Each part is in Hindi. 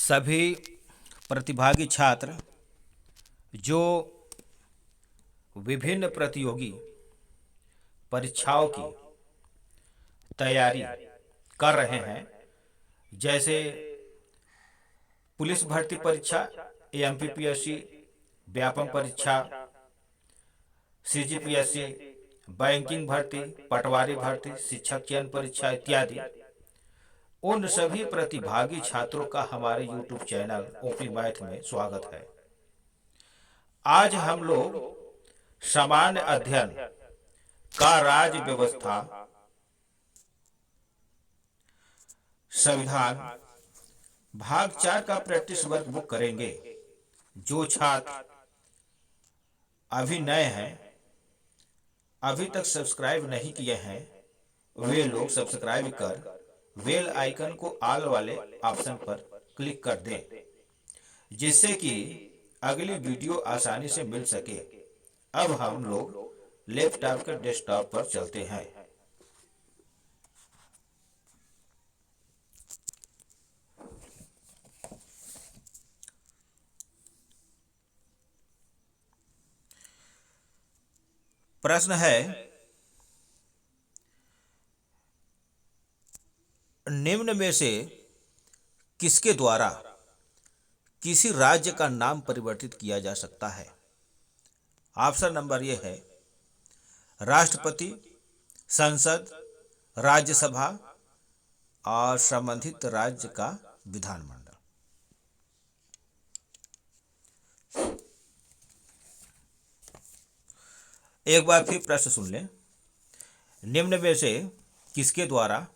सभी प्रतिभागी छात्र जो विभिन्न प्रतियोगी परीक्षाओं की तैयारी कर रहे हैं, जैसे पुलिस भर्ती परीक्षा, एमपीपीएससी, व्यापम परीक्षा, सीजीपीएससी, बैंकिंग भर्ती, पटवारी भर्ती, शिक्षक चयन परीक्षा इत्यादि, उन सभी प्रतिभागी छात्रों का हमारे YouTube चैनल ओपी मैथ में स्वागत है। आज हम लोग सामान्य अध्ययन का राज्य व्यवस्था, संविधान भाग 4 का प्रैक्टिस वर्क बुक करेंगे। जो छात्र अभी नए हैं, अभी तक सब्सक्राइब नहीं किए हैं, वे लोग सब्सक्राइब कर बेल आइकन को ऑल वाले ऑप्शन पर क्लिक कर दें, जिससे कि अगली वीडियो आसानी से मिल सके। अब हम लोग लैपटॉप के डेस्कटॉप पर चलते हैं। प्रश्न है, निम्न में से किसके द्वारा किसी राज्य का नाम परिवर्तित किया जा सकता है? ऑप्शन नंबर ये है राष्ट्रपति, संसद, राज्यसभा और संबंधित राज्य का विधानमंडल। एक बार फिर प्रश्न सुन लें। निम्न में से किसके द्वारा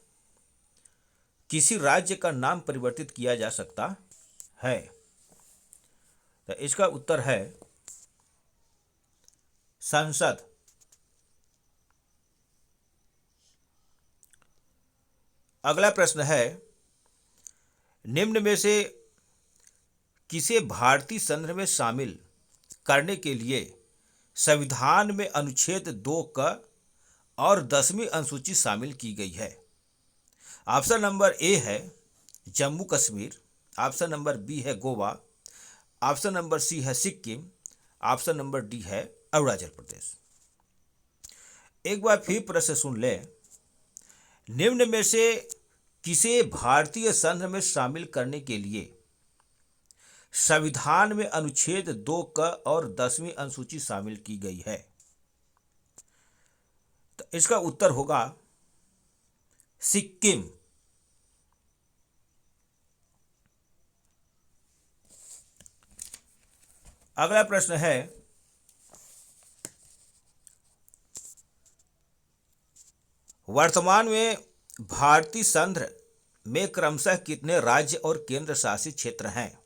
किसी राज्य का नाम परिवर्तित किया जा सकता है? तो इसका उत्तर है संसद। अगला प्रश्न है, निम्न में से किसे भारतीय संघ में शामिल करने के लिए संविधान में अनुच्छेद 2 क और 10वीं अनुसूची शामिल की गई है? ऑप्शन नंबर ए है Jammu Kashmir, option number B है गोवा, ऑप्शन नंबर सी है सिक्किम, ऑप्शन नंबर डी है अरुणाचल प्रदेश। एक बार फिर प्रश्न सुन लें। निम्न में से किसे भारतीय संघ में शामिल करने के लिए संविधान में अनुच्छेद 2 क और 10वीं अनुसूची शामिल की गई है? तो इसका उत्तर होगा सिक्किम। अगला प्रश्न है, वर्तमान में भारतीय संघ में क्रमशः कितने राज्य और केंद्र शासित क्षेत्र हैं?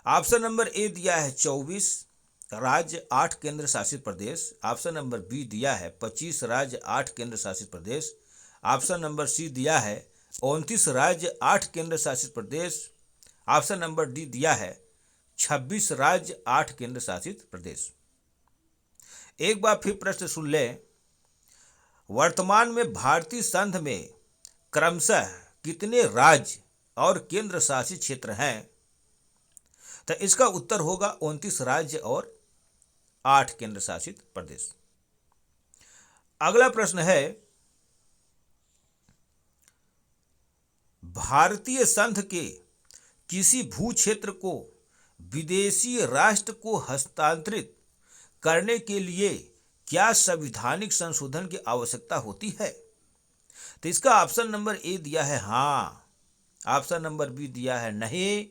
ऑप्शन नंबर ए दिया है 24 राज्य 8 केंद्र शासित प्रदेश, ऑप्शन नंबर बी दिया है 25 राज्य 8 केंद्र शासित प्रदेश, ऑप्शन नंबर सी दिया है 29 राज्य 8 केंद्र शासित प्रदेश, ऑप्शन नंबर डी दिया है 26 राज्य 8 केंद्र शासित प्रदेश। एक बार फिर प्रश्न सुन लें। वर्तमान में भारतीय संघ में क्रमशः कितने राज्य और केंद्र शासित क्षेत्र हैं? तो इसका उत्तर होगा 29 राज्य और 8 केंद्र शासित प्रदेश। अगला प्रश्न है, भारतीय संघ के किसी भू क्षेत्र को विदेशी राष्ट्र को हस्तांतरित करने के लिए क्या संवैधानिक संशोधन की आवश्यकता होती है? तो इसका ऑप्शन नंबर ए दिया है हाँ, ऑप्शन नंबर बी दिया है नहीं,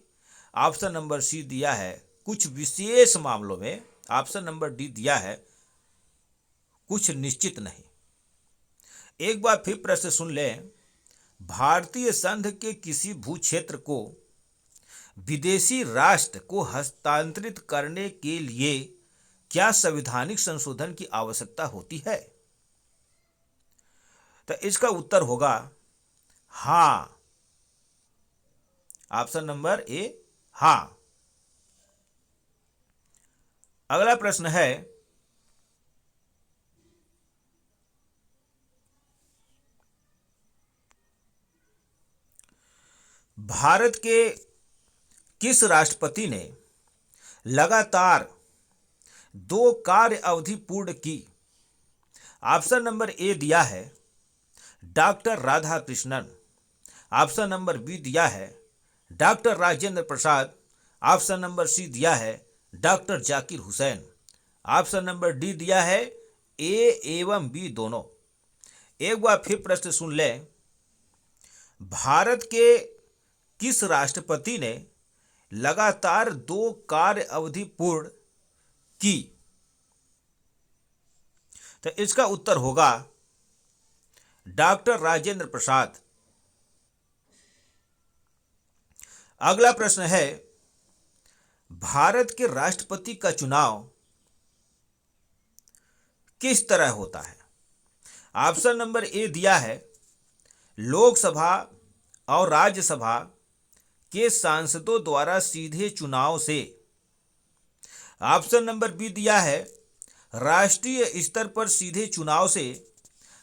ऑप्शन नंबर सी दिया है कुछ विशेष मामलों में, ऑप्शन नंबर डी दिया है कुछ निश्चित नहीं। एक बार फिर प्रश्न सुन लें। भारतीय संघ के किसी भू क्षेत्र को विदेशी राष्ट्र को हस्तांतरित करने के लिए क्या संवैधानिक संशोधन की आवश्यकता होती है? तो इसका उत्तर होगा हाँ, ऑप्शन नंबर ए हाँ। अगला प्रश्न है, भारत के किस राष्ट्रपति ने लगातार 2 कार्य अवधि पूर्ण की? ऑप्शन नंबर ए दिया है doctor Radhakrishnan. Option number B दिया है doctor Rajendra Prasad. Option number C दिया है doctor Zakir Hussain. Option number D दिया है ए एवं बी दोनों। एक बार फिर प्रश्न सुन लें। भारत के किस राष्ट्रपति ने लगातार 2 कार्य अवधि पूर्ण की? तो इसका उत्तर होगा डॉक्टर राजेंद्र प्रसाद। अगला प्रश्न है, भारत के राष्ट्रपति का चुनाव किस तरह होता है? ऑप्शन नंबर ए दिया है लोकसभा और राज्यसभा के सांसदों द्वारा सीधे चुनाव से। ऑप्शन नंबर बी दिया है राष्ट्रीय स्तर पर सीधे चुनाव से।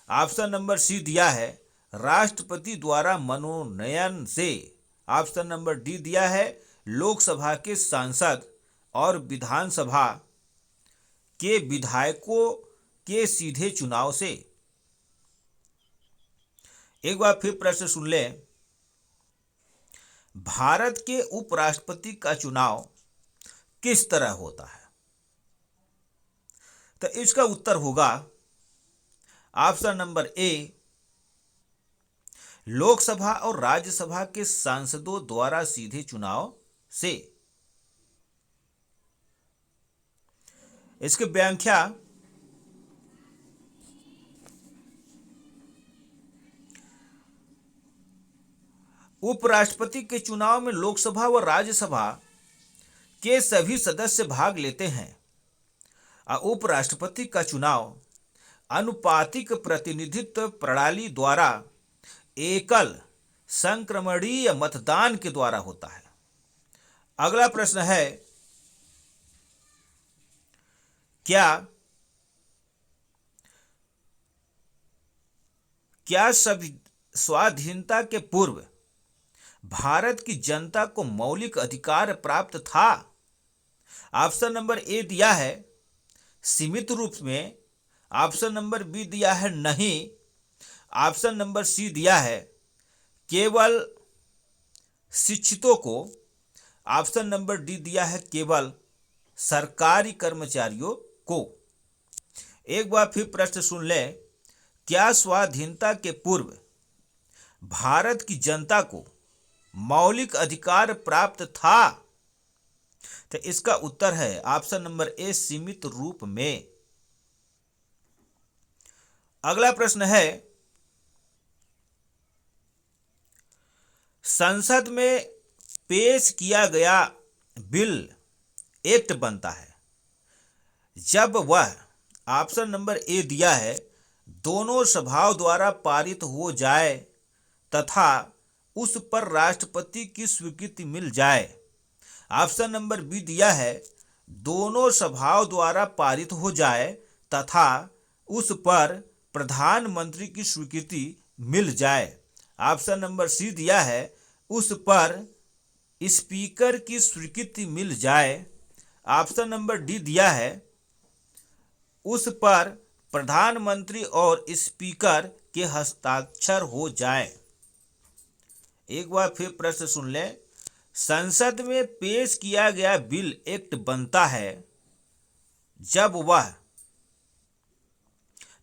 ऑप्शन नंबर सी दिया है राष्ट्रपति द्वारा मनोनयन से। ऑप्शन नंबर डी दिया है लोकसभा के सांसद और विधानसभा के विधायकों के सीधे चुनाव से। एक बार फिर प्रश्न सुन लें। भारत के उपराष्ट्रपति का चुनाव किस तरह होता है? तो इसका उत्तर होगा ऑप्शन नंबर ए लोकसभा और राज्यसभा के सांसदों द्वारा सीधे चुनाव से। इसकी व्याख्या उपराष्ट्रपति के चुनाव में लोकसभा व राज्यसभा के सभी सदस्य भाग लेते हैं। उपराष्ट्रपति का चुनाव अनुपातिक प्रतिनिधित्व प्रणाली द्वारा एकल संक्रमणीय मतदान के द्वारा होता है। अगला प्रश्न है, क्या स्वाधीनता के पूर्व भारत की जनता को मौलिक अधिकार प्राप्त था? ऑप्शन नंबर ए दिया है सीमित रूप में। ऑप्शन नंबर बी दिया है नहीं। ऑप्शन नंबर सी दिया है केवल शिक्षितों को। ऑप्शन नंबर डी दिया है केवल सरकारी कर्मचारियों को। एक बार फिर प्रश्न सुन लें। क्या स्वाधीनता के पूर्व भारत की जनता को मौलिक अधिकार प्राप्त था? तो इसका उत्तर है ऑप्शन नंबर ए सीमित रूप में। अगला प्रश्न है, संसद में पेश किया गया बिल एक्ट बनता है जब वह, ऑप्शन नंबर ए दिया है दोनों सभाओं द्वारा पारित हो जाए तथा उस पर राष्ट्रपति की स्वीकृति मिल जाए। ऑप्शन नंबर बी दिया है दोनों सभाओं द्वारा पारित हो जाए तथा उस पर प्रधानमंत्री की स्वीकृति मिल जाए। ऑप्शन नंबर सी दिया है उस पर स्पीकर की स्वीकृति मिल जाए। ऑप्शन नंबर डी दिया है उस पर प्रधानमंत्री और स्पीकर के हस्ताक्षर हो जाए। एक बार फिर प्रश्न सुन लें। संसद में पेश किया गया बिल एक्ट बनता है जब वह,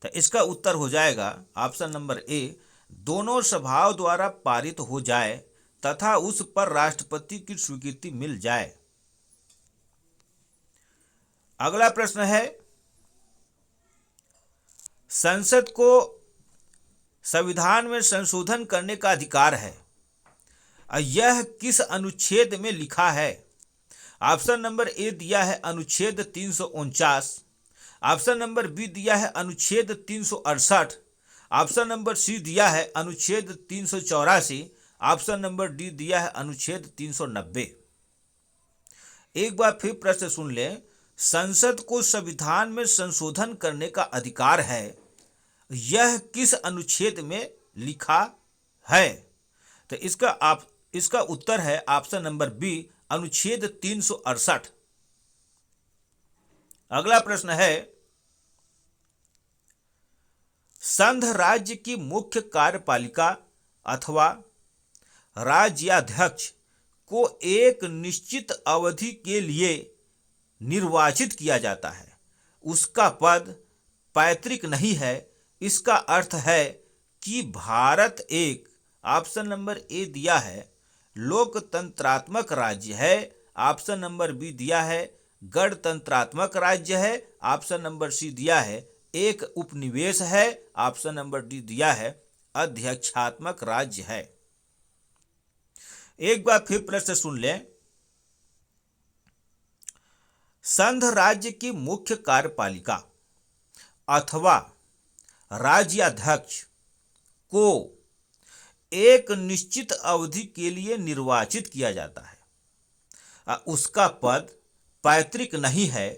तो इसका उत्तर हो जाएगा ऑप्शन नंबर ए दोनों सभाओं द्वारा पारित हो जाए तथा उस पर राष्ट्रपति की स्वीकृति मिल जाए। अगला प्रश्न है, संसद को संविधान में संशोधन करने का अधिकार है, यह किस अनुच्छेद में लिखा है? ऑप्शन नंबर ए दिया है अनुच्छेद 349। ऑप्शन नंबर बी दिया है अनुच्छेद 368। ऑप्शन नंबर सी दिया है अनुच्छेद 384। ऑप्शन नंबर डी दिया है अनुच्छेद 390। एक बार फिर प्रश्न सुन लें। संसद को संविधान में संशोधन करने का अधिकार है, यह किस अनुच्छेद में लिखा है? तो इसका उत्तर है ऑप्शन नंबर बी, अनुच्छेद 368। अगला प्रश्न है, संघ राज्य की मुख्य कार्यपालिका अथवा राज्याध्यक्ष को एक निश्चित अवधि के लिए निर्वाचित किया जाता है। उसका पद पैतृक नहीं है। इसका अर्थ है कि भारत एक, ऑप्शन नंबर ए दिया है, लोकतंत्रात्मक राज्य है। ऑप्शन नंबर बी दिया है गणतंत्रात्मक राज्य है। ऑप्शन नंबर सी दिया है एक उपनिवेश है। ऑप्शन नंबर डी दिया है अध्यक्षात्मक राज्य है। एक बार फिर प्रश्न सुन लें। संघ राज्य की मुख्य कार्यपालिका अथवा राज्याध्यक्ष को एक निश्चित अवधि के लिए निर्वाचित किया जाता है। उसका पद पैतृक नहीं है।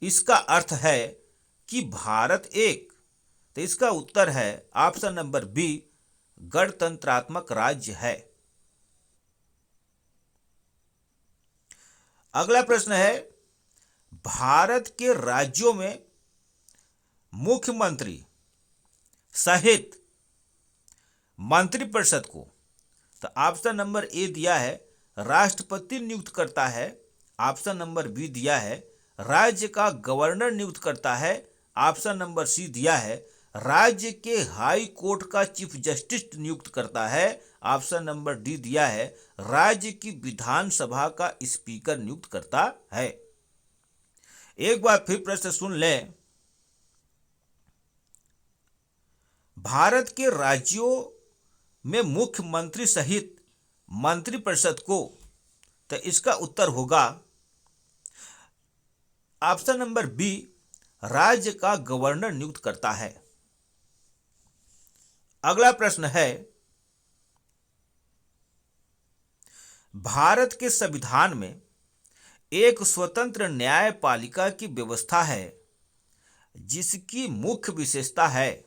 इसका अर्थ है कि भारत एक, तो इसका उत्तर है ऑप्शन नंबर बी, गणतंत्रात्मक राज्य है। अगला प्रश्न है, भारत के राज्यों में मुख्यमंत्री सहित मंत्रिपरिषद को, तो ऑप्शन नंबर ए दिया है राष्ट्रपति नियुक्त करता है। ऑप्शन नंबर बी दिया है राज्य का गवर्नर नियुक्त करता है। ऑप्शन नंबर सी दिया है राज्य के हाई कोर्ट का चीफ जस्टिस नियुक्त करता है। ऑप्शन नंबर डी दिया है राज्य की विधानसभा का स्पीकर नियुक्त करता है। एक बार फिर प्रश्न सुन लें। भारत के राज्यों में मुख्यमंत्री सहित मंत्रिपरिषद को, तो इसका उत्तर होगा ऑप्शन नंबर बी, राज्य का गवर्नर नियुक्त करता है। अगला प्रश्न है, भारत के संविधान में एक स्वतंत्र न्यायपालिका की व्यवस्था है जिसकी मुख्य विशेषता है।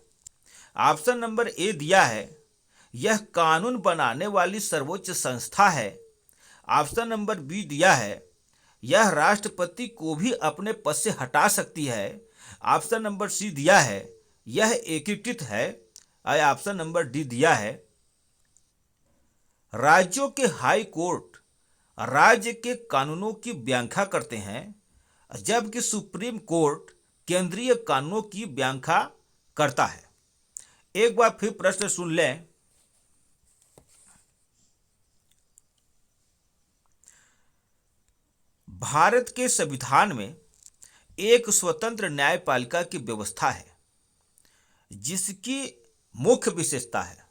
ऑप्शन नंबर ए दिया है यह कानून बनाने वाली सर्वोच्च संस्था है। ऑप्शन नंबर बी दिया है यह राष्ट्रपति को भी अपने पद से हटा सकती है। ऑप्शन नंबर सी दिया है यह एकीकृत है। और ऑप्शन नंबर डी दिया है राज्यों के हाई कोर्ट राज्य के कानूनों की व्याख्या करते हैं, जबकि सुप्रीम कोर्ट केंद्रीय कानूनों की व्याख्या करता है। एक बार फिर प्रश्न सुन लें। भारत के संविधान में एक स्वतंत्र न्यायपालिका की व्यवस्था है जिसकी मुख्य विशेषता है,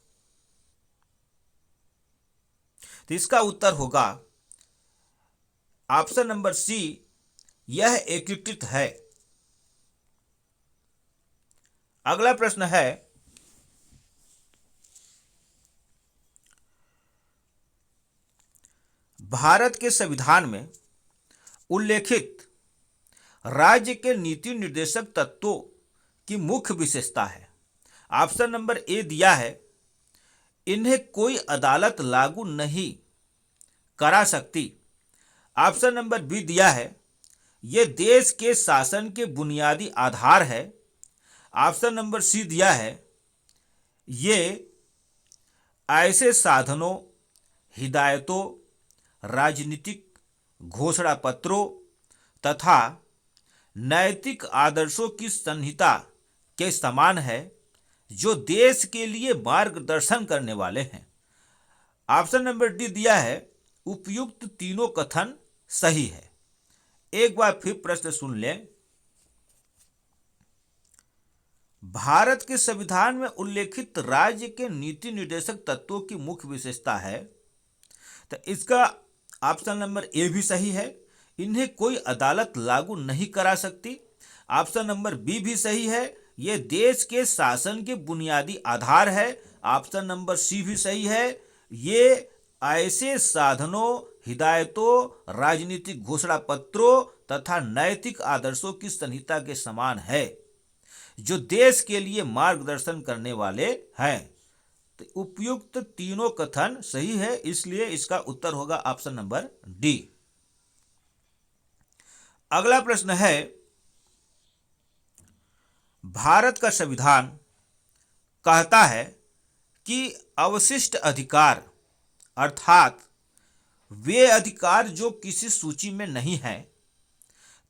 तो इसका उत्तर होगा ऑप्शन नंबर सी, यह एकीकृत है। अगला प्रश्न है, भारत के संविधान में उल्लेखित राज्य के नीति निर्देशक तत्वों की मुख्य विशेषता है। ऑप्शन नंबर ए दिया है इन्हें कोई अदालत लागू नहीं करा सकती। ऑप्शन नंबर बी दिया है ये देश के शासन के बुनियादी आधार है। ऑप्शन नंबर सी दिया है ये ऐसे साधनों, हिदायतों, राजनीतिक घोषणा पत्रों तथा नैतिक आदर्शों की संहिता के समान है जो देश के लिए मार्गदर्शन करने वाले हैं। ऑप्शन नंबर डी दिया है उपयुक्त तीनों कथन सही है। एक बार फिर प्रश्न सुन लें। भारत के संविधान में उल्लेखित राज्य के नीति निर्देशक तत्वों की मुख्य विशेषता है, तो इसका ऑप्शन नंबर ए भी सही है, इन्हें कोई अदालत लागू नहीं करा सकती। ऑप्शन नंबर बी भी सही है, ये देश के शासन के बुनियादी आधार है। ऑप्शन नंबर सी भी सही है, ये ऐसे साधनों, हिदायतों, राजनीतिक घोषणा पत्रों तथा नैतिक आदर्शों की संहिता के समान है जो देश के लिए मार्गदर्शन करने वाले हैं। तो उपयुक्त तीनों कथन सही है, इसलिए इसका उत्तर होगा ऑप्शन नंबर डी। अगला प्रश्न है, भारत का संविधान कहता है कि अवशिष्ट अधिकार अर्थात वे अधिकार जो किसी सूची में नहीं है।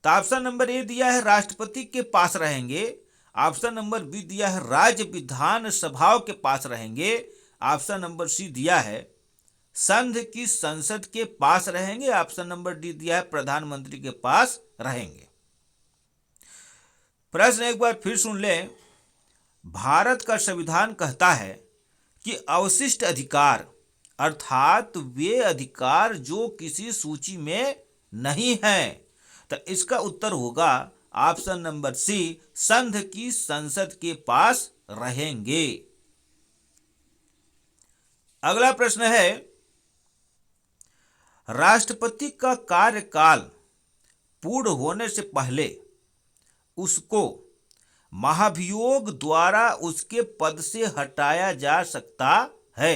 तो ऑप्शन नंबर ए दिया है राष्ट्रपति के पास रहेंगे, ऑप्शन नंबर बी दिया है राज्य विधान सभाओं के पास रहेंगे, ऑप्शन नंबर सी दिया है संघ की संसद के पास रहेंगे, ऑप्शन नंबर डी दिया है प्रधानमंत्री के पास रहेंगे। प्रश्न एक बार फिर सुन लें। भारत का संविधान कहता है कि अवशिष्ट अधिकार अर्थात वे अधिकार जो किसी सूची में नहीं है, तो इसका उत्तर होगा ऑप्शन नंबर सी, संघ की संसद के पास रहेंगे। अगला प्रश्न है, राष्ट्रपति का कार्यकाल पूर्ण होने से पहले उसको महाभियोग द्वारा उसके पद से हटाया जा सकता है।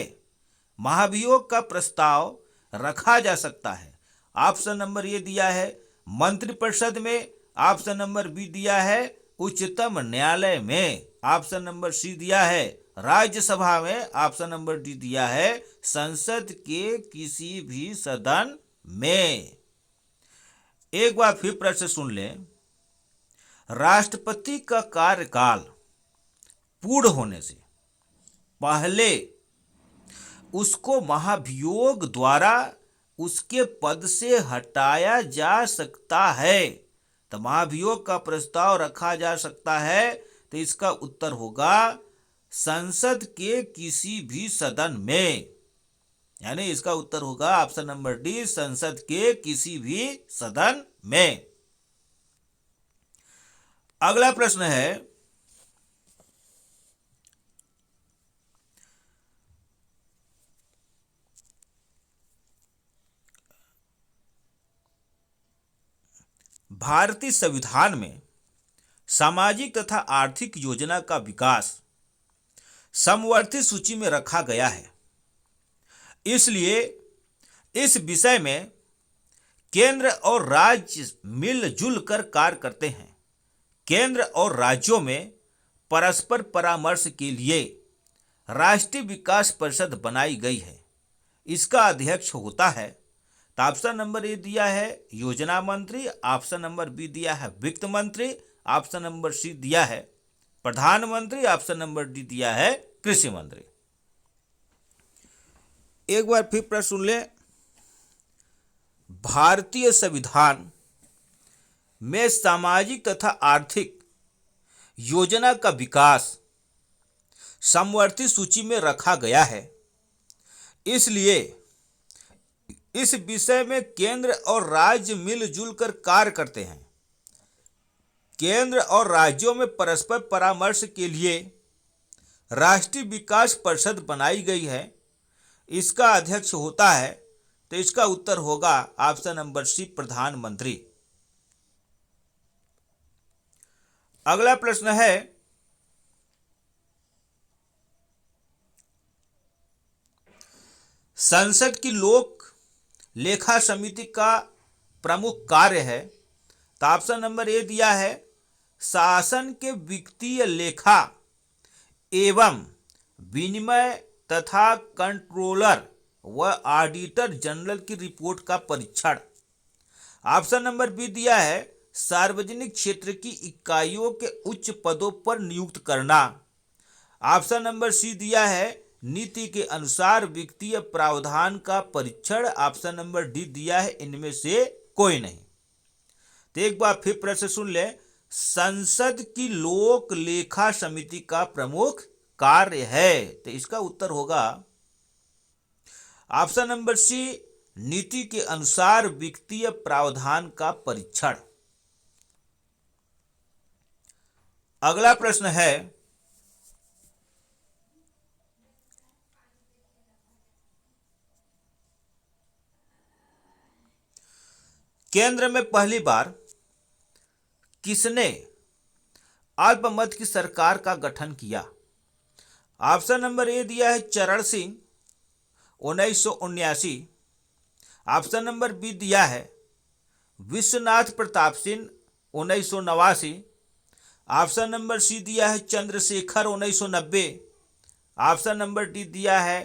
महाभियोग का प्रस्ताव रखा जा सकता है। ऑप्शन नंबर ए दिया है मंत्रिपरिषद में, ऑप्शन नंबर बी दिया है उच्चतम न्यायालय में, ऑप्शन नंबर सी दिया है राज्यसभा में, ऑप्शन नंबर डी दिया है संसद के किसी भी सदन में। एक बार फिर प्रश्न सुन लें। राष्ट्रपति का कार्यकाल पूर्ण होने से पहले उसको महाभियोग द्वारा उसके पद से हटाया जा सकता है। तो महाभियोग का प्रस्ताव रखा जा सकता है, तो इसका उत्तर होगा संसद के किसी भी सदन में, यानी इसका उत्तर होगा ऑप्शन नंबर डी, संसद के किसी भी सदन में। अगला प्रश्न है, भारतीय संविधान में सामाजिक तथा आर्थिक योजना का विकास समवर्ती सूची में रखा गया है, इसलिए इस विषय में केंद्र और राज्य मिलजुल कर कार्य करते हैं। केंद्र और राज्यों में परस्पर परामर्श के लिए राष्ट्रीय विकास परिषद बनाई गई है। इसका अध्यक्ष होता है, तो ऑप्शन नंबर ए दिया है योजना मंत्री, ऑप्शन नंबर बी दिया है वित्त मंत्री, ऑप्शन नंबर सी दिया है प्रधानमंत्री, ऑप्शन नंबर डी दिया है कृषि मंत्री। एक बार फिर प्रश्न सुन ले। भारतीय संविधान में सामाजिक तथा आर्थिक योजना का विकास समवर्ती सूची में रखा गया है, इसलिए इस विषय में केंद्र और राज्य मिलजुल कर कार्य करते हैं। केंद्र और राज्यों में परस्पर परामर्श के लिए राष्ट्रीय विकास परिषद बनाई गई है। इसका अध्यक्ष होता है, तो इसका उत्तर होगा ऑप्शन नंबर सी, प्रधानमंत्री। अगला प्रश्न है, संसद की लोक लेखा समिति का प्रमुख कार्य है। तो ऑप्शन नंबर ए दिया है शासन के वित्तीय लेखा एवं विनिमय तथा कंट्रोलर व ऑडिटर जनरल की रिपोर्ट का परीक्षण। ऑप्शन नंबर बी दिया है सार्वजनिक क्षेत्र की इकाइयों के उच्च पदों पर नियुक्त करना। ऑप्शन नंबर सी दिया है नीति के अनुसार वित्तीय प्रावधान का परीक्षण। ऑप्शन नंबर डी दिया है इनमें से कोई नहीं। तो एक बार फिर प्रश्न सुन ले। संसद की लोक लेखा समिति का प्रमुख कार्य है, तो इसका उत्तर होगा ऑप्शन नंबर सी, नीति के अनुसार वित्तीय प्रावधान का परीक्षण। अगला प्रश्न है, केंद्र में पहली बार किसने अल्पमत की सरकार का गठन किया? ऑप्शन नंबर ए दिया है चरण सिंह 1979। ऑप्शन नंबर बी दिया है Vishwanath Pratap Singh 1989। Option number C दिया है चंद्रशेखर 1990। ऑप्शन नंबर डी दिया है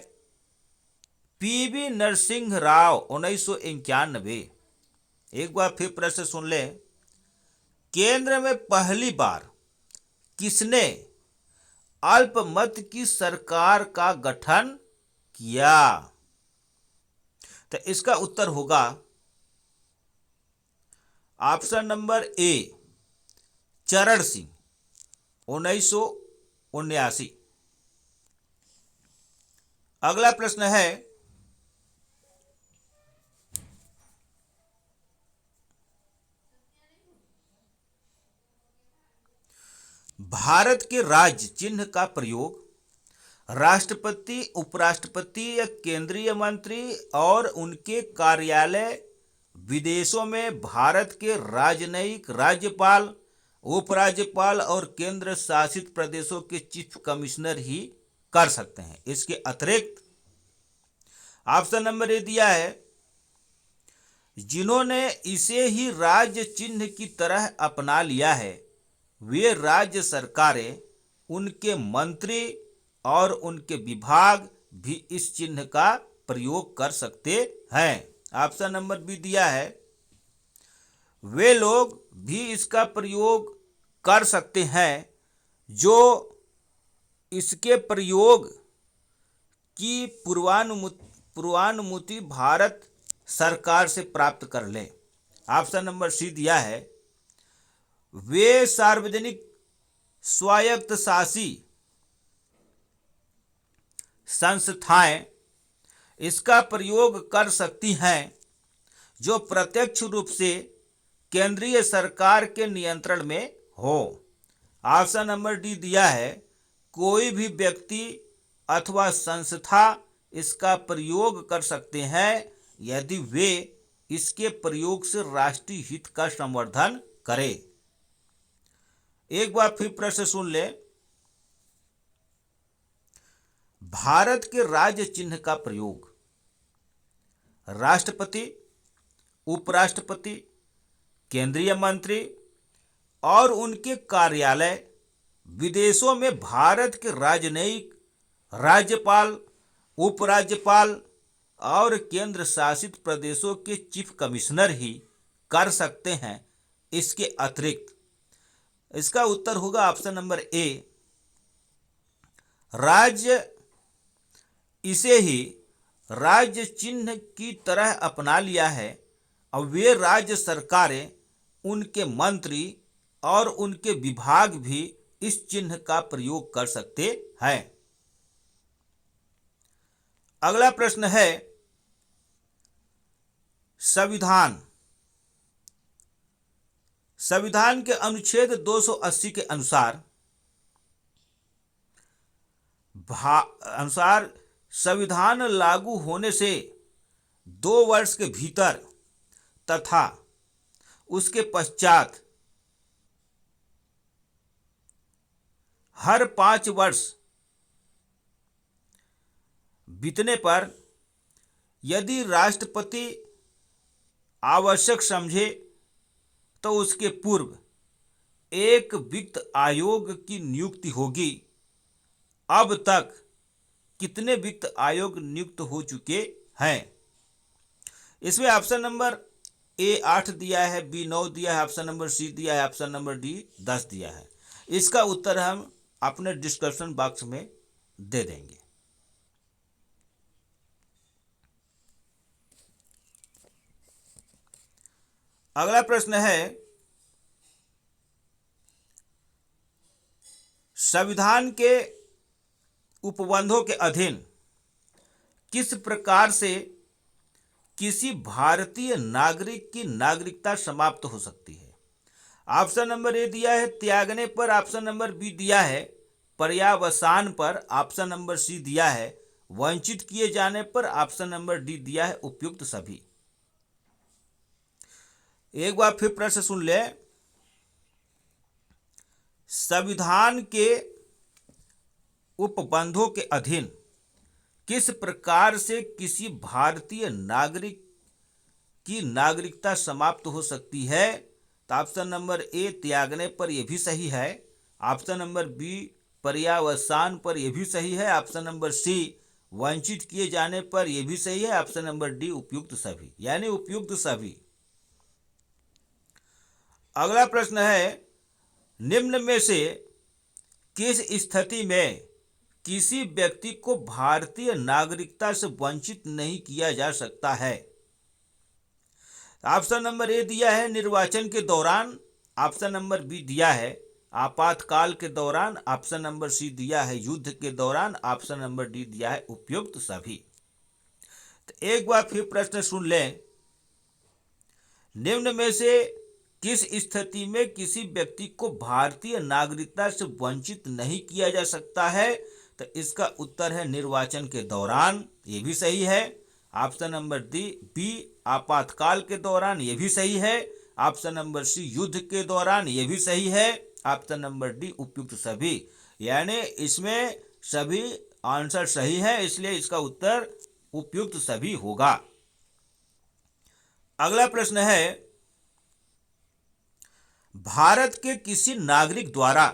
पीवी नरसिंह राव 1991। एक बार फिर प्रश्न सुन लें। केंद्र में पहली बार किसने अल्पमत की सरकार का गठन किया? तो इसका उत्तर होगा ऑप्शन नंबर ए चरण सिंह 1979। अगला प्रश्न है, भारत के राज्य चिन्ह का प्रयोग राष्ट्रपति, उपराष्ट्रपति या केंद्रीय मंत्री और उनके कार्यालय, विदेशों में भारत के राजनयिक, राज्यपाल, उपराज्यपाल और केंद्र शासित प्रदेशों के चीफ कमिश्नर ही कर सकते हैं। इसके अतिरिक्त ऑप्शन नंबर ए दिया है जिन्होंने इसे ही राज्य चिन्ह की तरह अपना लिया है वे राज्य सरकारें, उनके मंत्री और उनके विभाग भी इस चिन्ह का प्रयोग कर सकते हैं। ऑप्शन नंबर बी दिया है वे लोग भी इसका प्रयोग कर सकते हैं जो इसके प्रयोग की पूर्वानुमति भारत सरकार से प्राप्त कर लें। ऑप्शन नंबर सी दिया है वे सार्वजनिक स्वायत्त शासी संस्थाएं इसका प्रयोग कर सकती हैं जो प्रत्यक्ष रूप से केंद्रीय सरकार के नियंत्रण में हो। ऑप्शन नंबर डी दिया है कोई भी व्यक्ति अथवा संस्था इसका प्रयोग कर सकते हैं यदि वे इसके प्रयोग से राष्ट्रीय हित का संवर्धन करें। एक बार फिर प्रश्न सुन ले। भारत के राज्य चिन्ह का प्रयोग राष्ट्रपति, उपराष्ट्रपति, केंद्रीय मंत्री और उनके कार्यालय, विदेशों में भारत के राजनयिक, राज्यपाल, उपराज्यपाल और केंद्र शासित प्रदेशों के चीफ कमिश्नर ही कर सकते हैं। इसके अतिरिक्त इसका उत्तर होगा ऑप्शन नंबर ए राज्य इसे ही राज्य चिन्ह की तरह अपना लिया है और वे राज्य सरकारें, उनके मंत्री और उनके विभाग भी इस चिन्ह का प्रयोग कर सकते हैं। अगला प्रश्न है संविधान के अनुच्छेद 280 के अनुसार संविधान लागू होने से 2 वर्ष के भीतर तथा उसके पश्चात हर 5 वर्ष बीतने पर यदि राष्ट्रपति आवश्यक समझे तो उसके पूर्व एक वित्त आयोग की नियुक्ति होगी। अब तक कितने वित्त आयोग नियुक्त हो चुके हैं? इसमें ऑप्शन नंबर ए 8 दिया है, बी 9 दिया है, ऑप्शन नंबर सी दिया है, ऑप्शन नंबर डी 10 दिया है। इसका उत्तर हम अपने डिस्क्रिप्शन बॉक्स में दे देंगे। अगला प्रश्न है संविधान के उपबंधों के अधीन किस प्रकार से किसी भारतीय नागरिक की नागरिकता समाप्त हो सकती है? ऑप्शन नंबर ए दिया है त्यागने पर, ऑप्शन नंबर बी दिया है पर्यावसान पर, ऑप्शन नंबर सी दिया है वंचित किए जाने पर, ऑप्शन नंबर डी दिया है उपयुक्त सभी। एक बार फिर प्रश्न सुन ले। संविधान के उपबंधों के अधीन किस प्रकार से किसी भारतीय नागरिक की नागरिकता समाप्त हो सकती है? तो ऑप्शन नंबर ए त्यागने पर यह भी सही है। ऑप्शन नंबर बी पर्यावसान पर यह भी सही है। ऑप्शन नंबर सी वंचित किए जाने पर यह भी सही है। ऑप्शन नंबर डी उपयुक्त सभी, यानी उपयुक्त सभी। अगला प्रश्न है, निम्न में से किस स्थिति में किसी व्यक्ति को भारतीय नागरिकता से वंचित नहीं किया जा सकता है? ऑप्शन नंबर ए दिया है निर्वाचन के दौरान। ऑप्शन नंबर बी दिया है आपातकाल के दौरान। ऑप्शन नंबर सी दिया है युद्ध के दौरान। ऑप्शन नंबर डी दिया है उपयुक्त सभी। तो एक बार फिर प्रश्न सुन लें, निम्न में से किस स्थिति में किसी व्यक्ति को भारतीय नागरिकता से वंचित नहीं किया जा सकता है? तो इसका उत्तर है निर्वाचन के दौरान, ये भी सही है। ऑप्शन नंबर बी आपातकाल के दौरान, ये भी सही है। ऑप्शन नंबर सी युद्ध के दौरान, ये भी सही है। ऑप्शन नंबर डी उपयुक्त सभी, यानी इसमें सभी आंसर सही है, इसलिए इसका उत्तर उपयुक्त सभी होगा। अगला प्रश्न है, भारत के किसी नागरिक द्वारा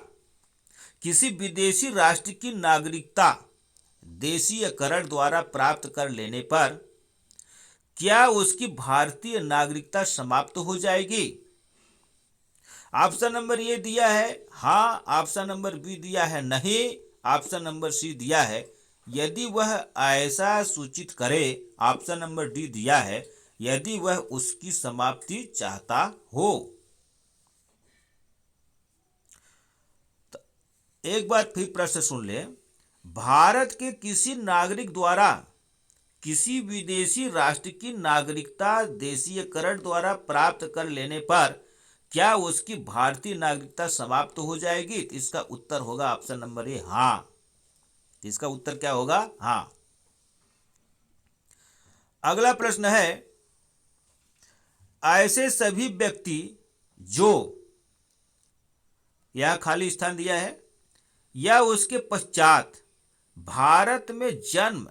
किसी विदेशी राष्ट्र की नागरिकता देशीयकरण द्वारा प्राप्त कर लेने पर क्या उसकी भारतीय नागरिकता समाप्त हो जाएगी? ऑप्शन नंबर ए दिया है हाँ। ऑप्शन नंबर बी दिया है नहीं। ऑप्शन नंबर सी दिया है यदि वह ऐसा सूचित करे। ऑप्शन नंबर डी दिया है यदि वह उसकी समाप्ति चाहता हो। एक बार फिर प्रश्न सुन ले, भारत के किसी नागरिक द्वारा किसी विदेशी राष्ट्र की नागरिकता देशीयकरण द्वारा प्राप्त कर लेने पर क्या उसकी भारतीय नागरिकता समाप्त हो जाएगी? तो इसका उत्तर होगा ऑप्शन नंबर ए हाँ। इसका उत्तर क्या होगा? हाँ। अगला प्रश्न है, ऐसे सभी व्यक्ति जो, यह खाली स्थान दिया है, या उसके पश्चात भारत में जन्म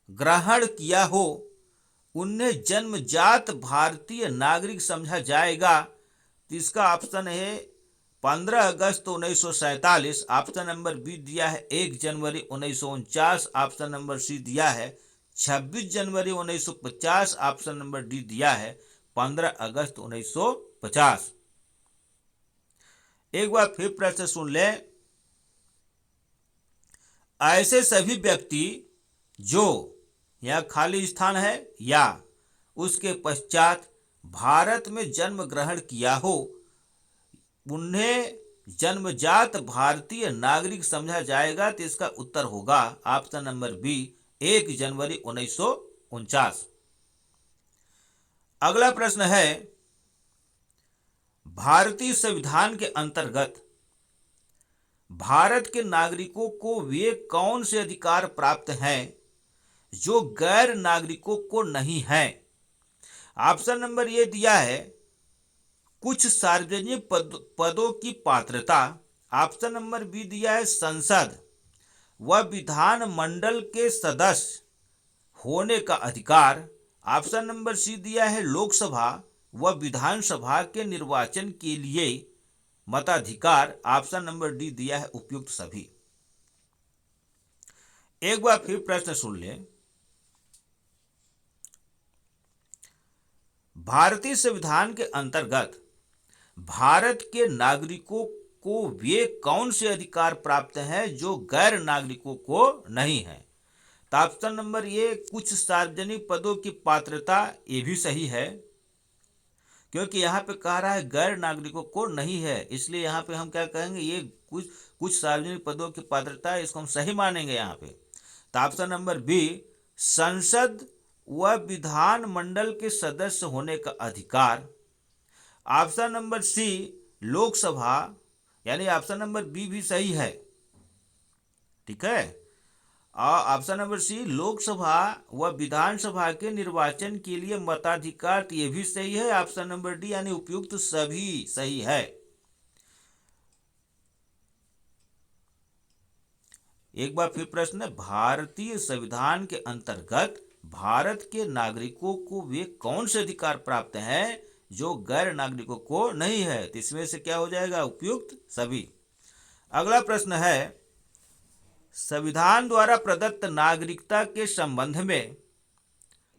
ग्रहण किया हो, उन्हें जन्मजात भारतीय नागरिक समझा जाएगा। तो इसका ऑप्शन है 15 अगस्त 1947। ऑप्शन नंबर बी दिया है 1 जनवरी 1949। ऑप्शन नंबर सी दिया है 26 जनवरी 1950। ऑप्शन नंबर डी दिया है 15 अगस्त 1950। एक बार फिर प्रश्न सुन लें, ऐसे सभी व्यक्ति जो, यह खाली स्थान है, या उसके पश्चात भारत में जन्म ग्रहण किया हो, उन्हें जन्मजात भारतीय नागरिक समझा जाएगा। तो इसका उत्तर होगा ऑप्शन नंबर बी 1 जनवरी 1949। अगला प्रश्न है, भारतीय संविधान के अंतर्गत भारत के नागरिकों को वे कौन से अधिकार प्राप्त हैं जो गैर नागरिकों को नहीं हैं? ऑप्शन नंबर ए दिया है कुछ सार्वजनिक पदों की पात्रता। ऑप्शन नंबर बी दिया है संसद व विधान मंडल के सदस्य होने का अधिकार। ऑप्शन नंबर सी दिया है लोकसभा व विधानसभा के निर्वाचन के लिए मताधिकार। ऑप्शन नंबर डी दिया है उपयुक्त सभी। एक बार फिर प्रश्न सुन लें, भारतीय संविधान के अंतर्गत भारत के नागरिकों को वे कौन से अधिकार प्राप्त हैं जो गैर नागरिकों को नहीं है? तो ऑप्शन नंबर ए कुछ सार्वजनिक पदों की पात्रता, ये भी सही है, क्योंकि यहाँ पे कह रहा है गैर नागरिकों को नहीं है, इसलिए यहाँ पे हम क्या कहेंगे, ये कुछ सार्वजनिक पदों की पात्रता है, इसको हम सही मानेंगे यहाँ पे। तो ऑप्शन नंबर बी संसद व विधान मंडल के सदस्य होने का अधिकार। ऑप्शन नंबर सी लोकसभा, यानी ऑप्शन नंबर बी भी सही है, ठीक है। और ऑप्शन नंबर सी लोकसभा व विधानसभा के निर्वाचन के लिए मताधिकार, ये भी सही है। ऑप्शन नंबर डी यानी उपयुक्त सभी सही है। एक बार फिर प्रश्न है, भारतीय संविधान के अंतर्गत भारत के नागरिकों को वे कौन से अधिकार प्राप्त हैं जो गैर नागरिकों को नहीं है? तो इसमें से क्या हो जाएगा? उपयुक्त सभी। अगला प्रश्न है, संविधान द्वारा प्रदत्त नागरिकता के संबंध में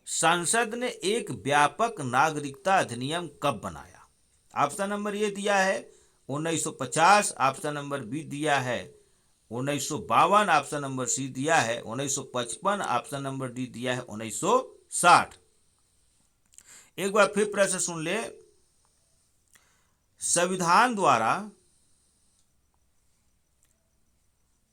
संसद ने एक व्यापक नागरिकता अधिनियम कब बनाया? ऑप्शन नंबर ए दिया है 1950, ऑप्शन नंबर बी दिया है 1952, ऑप्शन नंबर सी दिया है 1955, ऑप्शन नंबर डी दिया है 1960। एक बार फिर प्रश्न सुन ले, संविधान द्वारा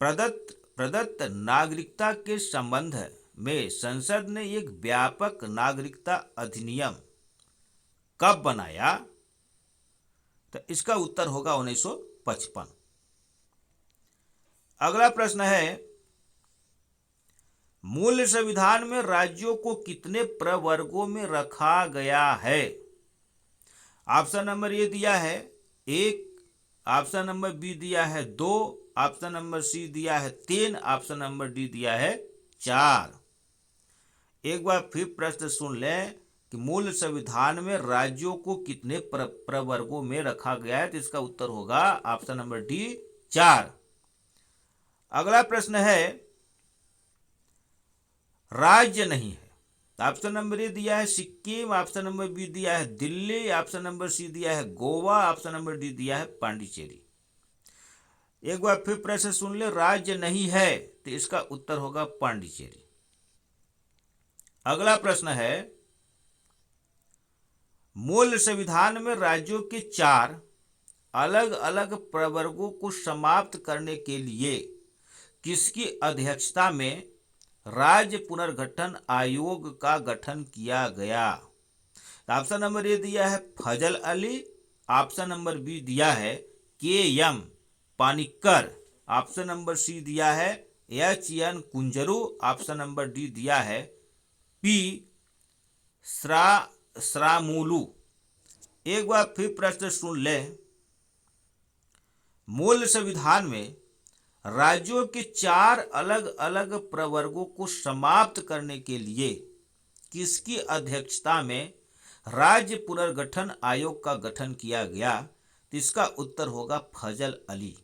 प्रदत्त नागरिकता के संबंध में संसद ने एक व्यापक नागरिकता अधिनियम कब बनाया? तो इसका उत्तर होगा 1955। अगला प्रश्न है, मूल संविधान में राज्यों को कितने प्रवर्गों में रखा गया है? ऑप्शन नंबर ए दिया है 1, ऑप्शन नंबर बी दिया है 2, ऑप्शन नंबर सी दिया है 3, ऑप्शन नंबर डी दिया है 4। एक बार फिर प्रश्न सुन लें कि मूल संविधान में राज्यों को कितने प्रवर्गों में रखा गया है? तो इसका उत्तर होगा ऑप्शन नंबर डी 4। अगला प्रश्न है, राज्य नहीं है। ऑप्शन नंबर ए दिया है सिक्किम, ऑप्शन नंबर बी दिया है दिल्ली, ऑप्शन नंबर सी दिया है गोवा, ऑप्शन नंबर डी दिया है पांडिचेरी। एक बार फिर प्रश्न सुन ले, राज्य नहीं है तो इसका उत्तर होगा पांडिचेरी। अगला प्रश्न है, मूल संविधान में राज्यों के 4 अलग अलग प्रवर्गों को समाप्त करने के लिए किसकी अध्यक्षता में राज्य पुनर्गठन आयोग का गठन किया गया? ऑप्शन नंबर ए दिया है फजल अली, ऑप्शन नंबर बी दिया है KM. Panikkar, option number C दिया है H.N.. Kunzru, option number D दिया है पी. श्रामुलू। एक बार फिर प्रश्न सुन ले, मूल संविधान में राज्यों के 4 अलग अलग प्रवर्गों को समाप्त करने के लिए किसकी अध्यक्षता में राज्य पुनर्गठन आयोग का गठन किया गया? तो इसका उत्तर होगा फजल अली,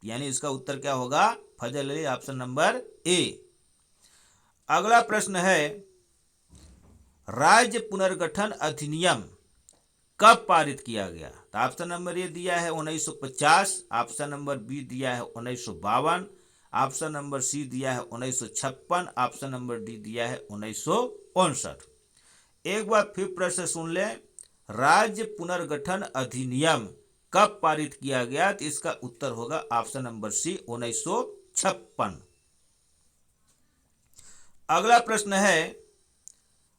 यानी इसका उत्तर क्या होगा? फजल अली, ऑप्शन नंबर ए। अगला प्रश्न है, राज्य पुनर्गठन अधिनियम कब पारित किया गया? तो ऑप्शन नंबर ए दिया है 1950, ऑप्शन नंबर बी दिया है 1952, ऑप्शन नंबर सी दिया है 1956, ऑप्शन नंबर डी दिया है 1959। एक बार फिर प्रश्न सुन ले, राज्य पुनर्गठन अधिनियम कब पारित किया गया? तो इसका उत्तर होगा ऑप्शन नंबर सी 1956। अगला प्रश्न है,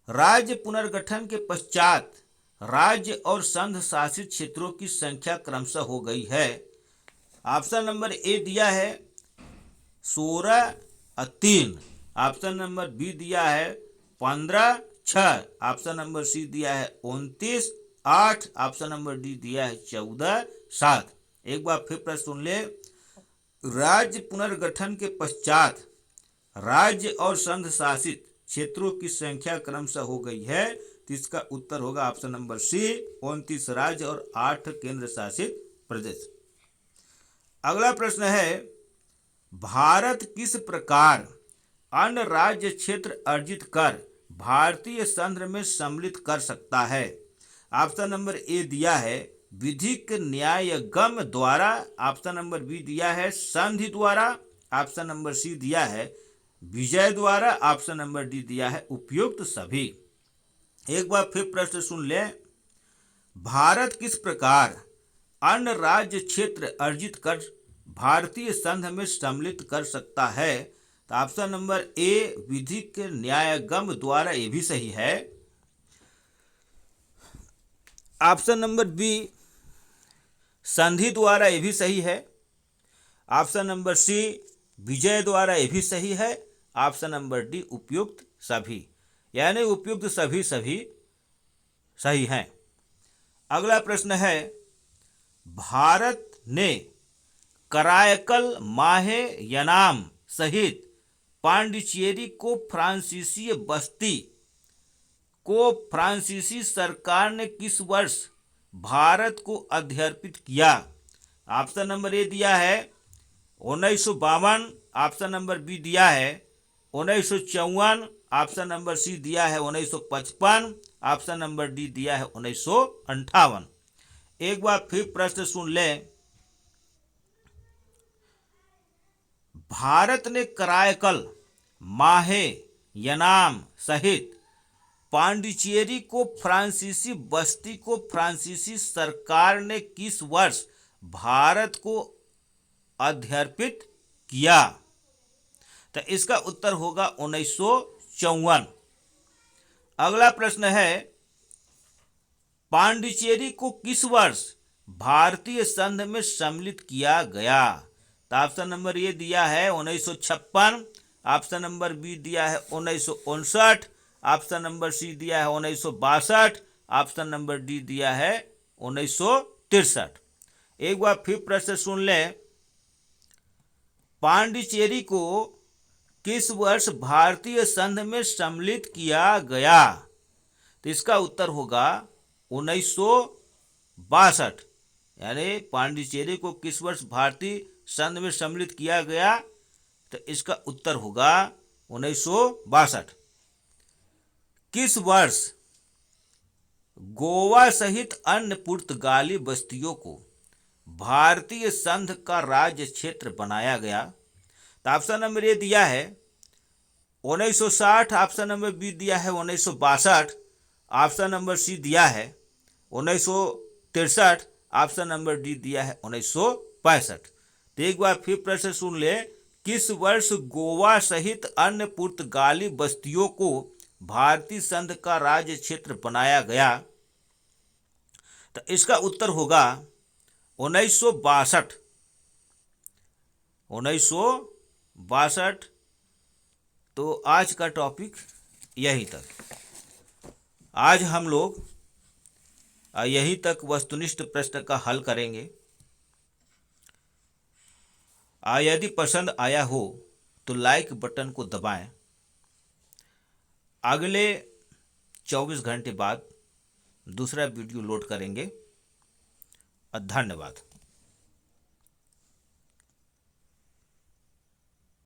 राज्य पुनर्गठन के पश्चात राज्य और संघ शासित क्षेत्रों की संख्या क्रमशः हो गई है। ऑप्शन नंबर ए दिया है 16-3, ऑप्शन नंबर बी दिया है 15-6, ऑप्शन नंबर सी दिया है 29-8, ऑप्शन नंबर डी दिया है 14-7। एक बार फिर प्रश्न सुन ले, राज्य पुनर्गठन के पश्चात राज्य और संघ शासित क्षेत्रों की संख्या क्रमशः हो गई है, तो इसका उत्तर होगा ऑप्शन नंबर सी 29 राज्य और 8 केंद्र शासित प्रदेश। अगला प्रश्न है, भारत किस प्रकार अन्य राज्य क्षेत्र अर्जित कर भारतीय संघ में सम्मिलित कर सकता है? ऑप्शन नंबर ए दिया है विधिक न्यायगम द्वारा, ऑप्शन नंबर बी दिया है संधि द्वारा, ऑप्शन नंबर सी दिया है विजय द्वारा, ऑप्शन नंबर डी दिया है उपयुक्त सभी। एक बार फिर प्रश्न सुन ले, भारत किस प्रकार अन्य राज्य क्षेत्र अर्जित कर भारतीय संघ में सम्मिलित कर सकता है? तो ऑप्शन नंबर ए विधिक न्यायगम द्वारा, ये भी सही है। ऑप्शन नंबर बी संधि द्वारा, ये भी सही है। ऑप्शन नंबर सी विजय द्वारा, ये भी सही है। ऑप्शन नंबर डी उपयुक्त सभी, यानी उपयुक्त सभी सही हैं। अगला प्रश्न है, भारत ने करायकल माहे यनाम सहित पांडिचेरी को फ्रांसीसी सरकार ने किस वर्ष भारत को अर्पित किया? ऑप्शन नंबर ए दिया है 1952, ऑप्शन नंबर बी दिया है 1954, ऑप्शन नंबर सी दिया है 1955, ऑप्शन नंबर डी दिया है 1958। एक बार फिर प्रश्न सुन लें। भारत ने करायकल, माहे, यनाम सहित पांडिचेरी को फ्रांसीसी सरकार ने किस वर्ष भारत को अर्पित किया? तो इसका उत्तर होगा 1954। अगला प्रश्न है, पांडिचेरी को किस वर्ष भारतीय संघ में सम्मिलित किया गया? तो ऑप्शन नंबर ए दिया है 1956, ऑप्शन नंबर बी दिया है 1959, ऑप्शन नंबर सी दिया है 1962, ऑप्शन नंबर डी दिया है 1963। एक बार फिर प्रश्न सुन लें। पांडिचेरी को किस वर्ष भारतीय संघ में सम्मिलित किया गया? तो इसका उत्तर होगा 1962। यानी पांडिचेरी को किस वर्ष भारतीय संघ में सम्मिलित किया गया? तो इसका उत्तर होगा 1962। किस वर्ष गोवा सहित अन्य पुर्तगाली बस्तियों को भारतीय संघ का राज्य क्षेत्र बनाया गया? तो ऑप्शन नंबर ए दिया है 1960, ऑप्शन नंबर बी दिया है 1962, ऑप्शन नंबर सी दिया है 1963, ऑप्शन नंबर डी दिया है 1965। तो एक बार फिर प्रश्न सुन ले। किस वर्ष गोवा सहित अन्य पुर्तगाली बस्तियों को भारतीय संघ का राज्य क्षेत्र बनाया गया? तो इसका उत्तर होगा 1962। 1962। तो आज का टॉपिक यहीं तक। आज हम लोग यहीं तक वस्तुनिष्ठ प्रश्न का हल करेंगे। यदि पसंद आया हो तो लाइक बटन को दबाएं। अगले 24 घंटे बाद दूसरा वीडियो लोड करेंगे। धन्यवाद।